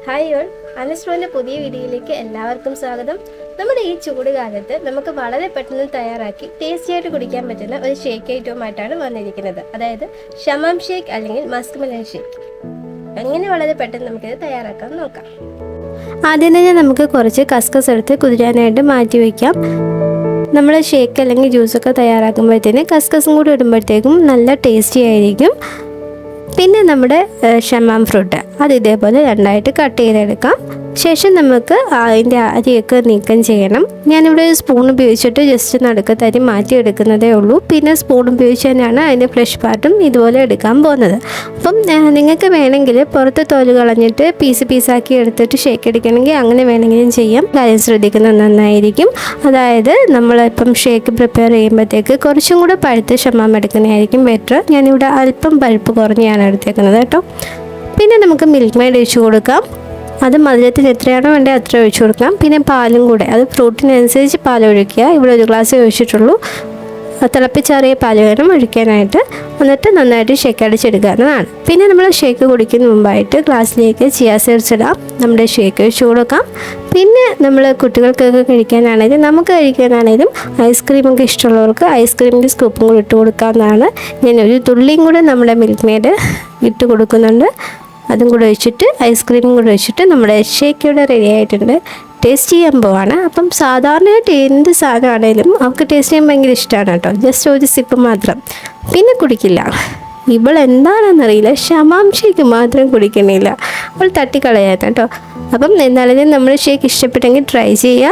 Hi all, അനസ്ട്രോന്റെ പുതിയ വീഡിയോയിലേക്ക് എല്ലാവർക്കും സ്വാഗതം. നമ്മുടെ ഈ ചൂട് കാലത്ത് നമുക്ക് വളരെ പെട്ടെന്ന് തയ്യാറാക്കി ടേസ്റ്റി ആയിട്ട് കുടിക്കാൻ പറ്റുന്ന ഒരു ഷേക്ക് ഐറ്റവുമായിട്ടാണ് വന്നിരിക്കുന്നത്. അതായത് ഷമാം ഷേക്ക് അല്ലെങ്കിൽ മസ്ക് മെലൺ ഷേക്ക്. എങ്ങനെ വളരെ പെട്ടെന്ന് നമുക്കിത് തയ്യാറാക്കാൻ നോക്കാം. ആദ്യം തന്നെ നമുക്ക് കുറച്ച് കസ്കസ് എടുത്ത് കുതിരാനായിട്ട് മാറ്റി വയ്ക്കാം. നമ്മൾ ഷേക്ക് അല്ലെങ്കിൽ ജ്യൂസൊക്കെ തയ്യാറാക്കുമ്പോഴത്തേന് കസ്കസും കൂടി ഇടുമ്പോഴത്തേക്കും നല്ല ടേസ്റ്റി ആയിരിക്കും. പിന്നെ നമ്മുടെ ഷമാം ഫ്രൂട്ട് അത് ഇതേപോലെ രണ്ടായിട്ട് കട്ട് ചെയ്തെടുക്കാം. ശേഷം നമുക്ക് അതിൻ്റെ അരിയൊക്കെ നീക്കം ചെയ്യണം. ഞാനിവിടെ ഒരു സ്പൂൺ ഉപയോഗിച്ചിട്ട് ജസ്റ്റ് നടുക്കത്തെ അരി മാറ്റിയെടുക്കുന്നതേ ഉള്ളൂ. പിന്നെ സ്പൂൺ ഉപയോഗിച്ച് തന്നെയാണ് അതിൻ്റെ ഫ്ലഷ് പാർട്ടും ഇതുപോലെ എടുക്കാൻ പോകുന്നത്. അപ്പം നിങ്ങൾക്ക് വേണമെങ്കിൽ പുറത്ത് തോല് കളഞ്ഞിട്ട് പീസാക്കി എടുത്തിട്ട് ഷേക്ക് എടുക്കണമെങ്കിൽ അങ്ങനെ വേണമെങ്കിലും ചെയ്യാം. കാര്യം ശ്രദ്ധിക്കുന്നത് നന്നായിരിക്കും. അതായത് നമ്മളിപ്പം ഷേക്ക് പ്രിപ്പയർ ചെയ്യുമ്പോഴത്തേക്ക് കുറച്ചും കൂടെ പഴുത്ത് ഷമാം എടുക്കുന്നതായിരിക്കും ബെറ്റർ. ഞാനിവിടെ അല്പം പഴുപ്പ് കുറഞ്ഞാണ് എടുത്തേക്കുന്നത് കേട്ടോ. പിന്നെ നമുക്ക് മിൽക്ക് മെയ്ഡ് ഒഴിച്ച് കൊടുക്കാം. അത് മധുരത്തിന് എത്രയാണോ വേണ്ടത് അത്ര ഒഴിച്ചു കൊടുക്കാം. പിന്നെ പാലും കൂടെ, അത് ഫ്രൂട്ടിനനുസരിച്ച് പാൽ ഒഴിക്കുക. ഇവിടെ ഒരു ഗ്ലാസ് ഒഴിച്ചിട്ടുള്ളൂ. തിളപ്പിച്ചാറിയ പാൽ വേണം ഒഴിക്കാനായിട്ട്. എന്നിട്ട് നന്നായിട്ട് ഷേക്ക് അടിച്ചെടുക്കാവുന്നതാണ്. പിന്നെ നമ്മൾ ഷേക്ക് കുടിക്കുന്ന മുമ്പായിട്ട് ഗ്ലാസ്സിലേക്ക് ചിയാ സീഡ്സ് ഇടാം. നമ്മുടെ ഷേക്ക് ഒഴിച്ച് കൊടുക്കാം. പിന്നെ നമ്മൾ കുട്ടികൾക്കൊക്കെ കഴിക്കാനാണെങ്കിലും നമുക്ക് കഴിക്കാനാണെങ്കിലും ഐസ്ക്രീമൊക്കെ ഇഷ്ടമുള്ളവർക്ക് ഐസ്ക്രീമിൻ്റെ സ്കൂപ്പും കൂടി ഇട്ട് കൊടുക്കാവുന്നതാണ്. ഞാൻ ഒരു തുള്ളിയും കൂടെ നമ്മുടെ മിൽക്ക് മെയ്ഡ് ഇട്ട് കൊടുക്കുന്നുണ്ട്. അതും കൂടെ ഒഴിച്ചിട്ട് ഐസ്ക്രീമും കൂടെ ഒഴിച്ചിട്ട് നമ്മുടെ ഷേക്ക് ഇവിടെ റെഡി ആയിട്ടുണ്ട്. ടേസ്റ്റ് ചെയ്യാൻ പോവാണ്. അപ്പം സാധാരണയായിട്ട് എന്ത് സാധനമാണേലും അവർക്ക് ടേസ്റ്റ് ചെയ്യാൻ ഭയങ്കര ഇഷ്ടമാണ് കേട്ടോ. ജസ്റ്റ് ഒരു സിപ്പ് മാത്രം, പിന്നെ കുടിക്കില്ല. എന്താണെന്നറിയില്ല, ഷമാം ഷേക്ക് മാത്രം കുടിക്കണില്ല. അവൾ തട്ടിക്കളയാത്ത കേട്ടോ. അപ്പം എന്തായാലും നമ്മൾ ഷേക്ക് ഇഷ്ടപ്പെട്ടെങ്കിൽ ട്രൈ ചെയ്യുക.